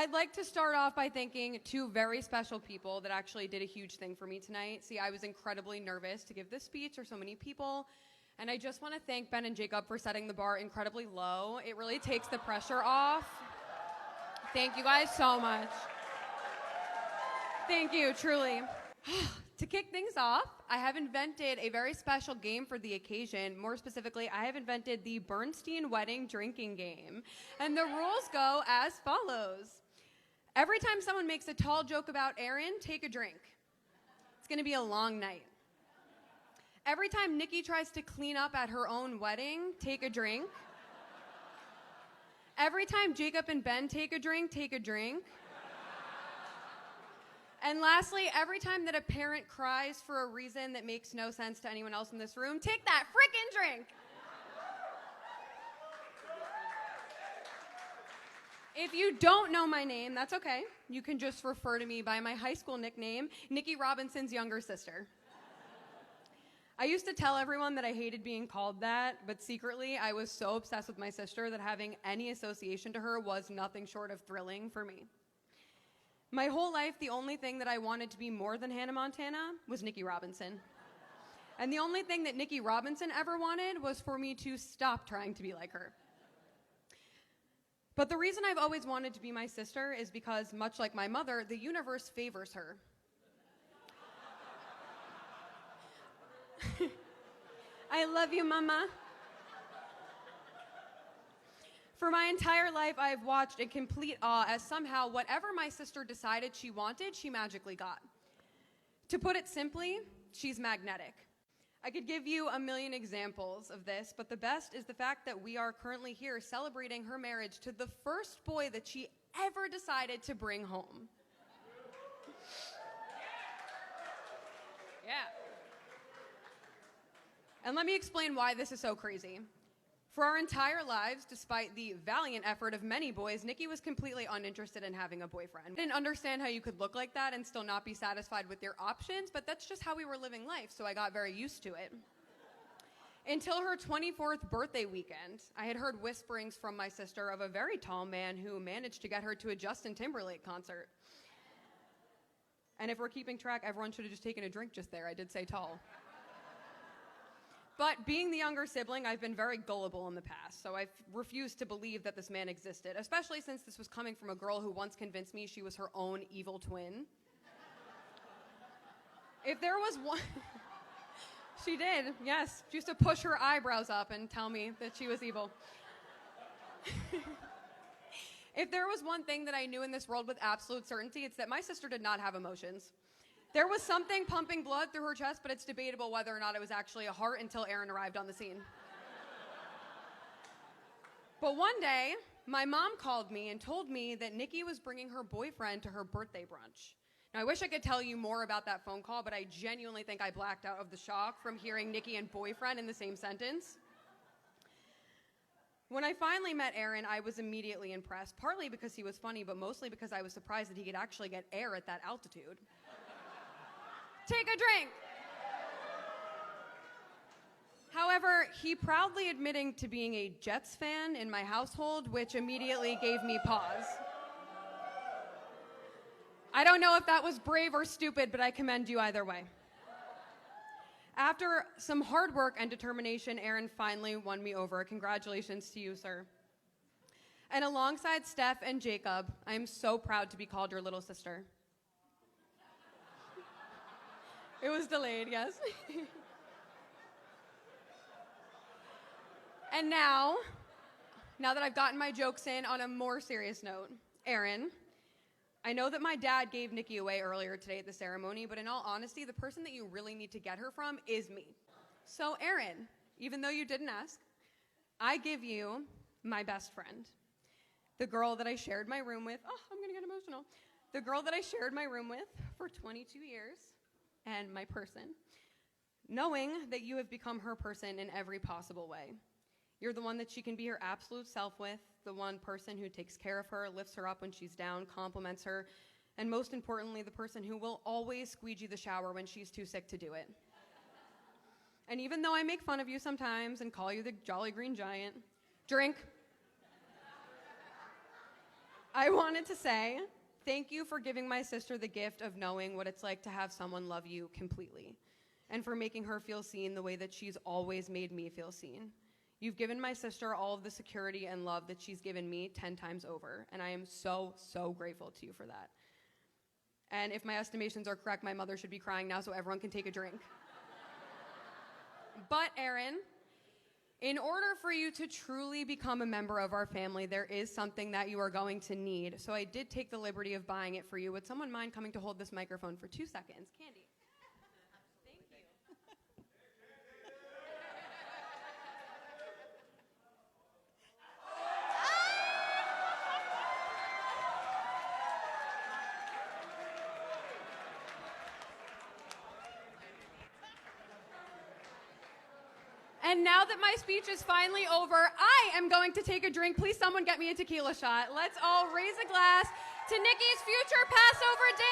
I'd like to start off by thanking two very special people that actually did a huge thing for me tonight. See, I was incredibly nervous to give this speech. There's so many people. And I just want to thank Ben and Jacob for setting the bar incredibly low. It really takes the pressure off. Thank you guys so much. Thank you, truly. To kick things off, I have invented a very special game for the occasion. More specifically, I have invented the Bernstein Wedding Drinking Game. And the rules go as follows. Every time someone makes a tall joke about Aaron, take a drink. It's going to be a long night. Every time Nikki tries to clean up at her own wedding, take a drink. Every time Jacob and Ben take a drink, take a drink. And lastly, every time that a parent cries for a reason that makes no sense to anyone else in this room, take that frickin' drink. If you don't know my name, that's okay. You can just refer to me by my high school nickname, Nikki Robinson's younger sister. I used to tell everyone that I hated being called that, but secretly I was so obsessed with my sister that having any association to her was nothing short of thrilling for me. My whole life, the only thing that I wanted to be more than Hannah Montana was Nikki Robinson. And the only thing that Nikki Robinson ever wanted was for me to stop trying to be like her. But the reason I've always wanted to be my sister is because, much like my mother, the universe favors her. I love you, Mama. For my entire life, I've watched in complete awe as somehow whatever my sister decided she wanted, she magically got. To put it simply, she's magnetic. I could give you a million examples of this, but the best is the fact that we are currently here celebrating her marriage to the first boy that she ever decided to bring home. Yeah. And let me explain why this is so crazy. For our entire lives, despite the valiant effort of many boys, Nikki was completely uninterested in having a boyfriend. I didn't understand how you could look like that and still not be satisfied with your options, but that's just how we were living life, so I got very used to it. Until her 24th birthday weekend, I had heard whisperings from my sister of a very tall man who managed to get her to a Justin Timberlake concert. And if we're keeping track, everyone should have just taken a drink just there. I did say tall. But being the younger sibling, I've been very gullible in the past, so I've refused to believe that this man existed, especially since this was coming from a girl who once convinced me she was her own evil twin. If there was one... She did, yes. She used to push her eyebrows up and tell me that she was evil. If there was one thing that I knew in this world with absolute certainty, it's that my sister did not have emotions. There was something pumping blood through her chest, but it's debatable whether or not it was actually a heart until Aaron arrived on the scene. But one day, my mom called me and told me that Nikki was bringing her boyfriend to her birthday brunch. Now, I wish I could tell you more about that phone call, but I genuinely think I blacked out of the shock from hearing Nikki and boyfriend in the same sentence. When I finally met Aaron, I was immediately impressed, partly because he was funny, but mostly because I was surprised that he could actually get air at that altitude. Take a drink. However, he proudly admitting to being a Jets fan in my household, which immediately gave me pause. I don't know if that was brave or stupid, but I commend you either way. After some hard work and determination, Aaron finally won me over. Congratulations to you, sir. And alongside Steph and Jacob, I am so proud to be called your little sister. It was delayed, yes. And now that I've gotten my jokes in on a more serious note, Aaron, I know that my dad gave Nikki away earlier today at the ceremony, but in all honesty, the person that you really need to get her from is me. So Aaron, even though you didn't ask, I give you my best friend. The girl that I shared my room with, I'm gonna get emotional. The girl that I shared my room with for 22 years. And my person, knowing that you have become her person in every possible way. You're the one that she can be her absolute self with, the one person who takes care of her, lifts her up when she's down, compliments her, and most importantly, the person who will always squeegee the shower when she's too sick to do it. And even though I make fun of you sometimes and call you the Jolly Green Giant, drink. I wanted to say thank you for giving my sister the gift of knowing what it's like to have someone love you completely, and for making her feel seen the way that she's always made me feel seen. You've given my sister all of the security and love that she's given me 10 times over, and I am so, so grateful to you for that. And if my estimations are correct, my mother should be crying now so everyone can take a drink. But, Aaron, in order for you to truly become a member of our family, there is something that you are going to need. So I did take the liberty of buying it for you. Would someone mind coming to hold this microphone for 2 seconds? Candy. Thank you. And now that my speech is finally over, I am going to take a drink. Please, someone get me a tequila shot. Let's all raise a glass to Nikki's future Passover dance.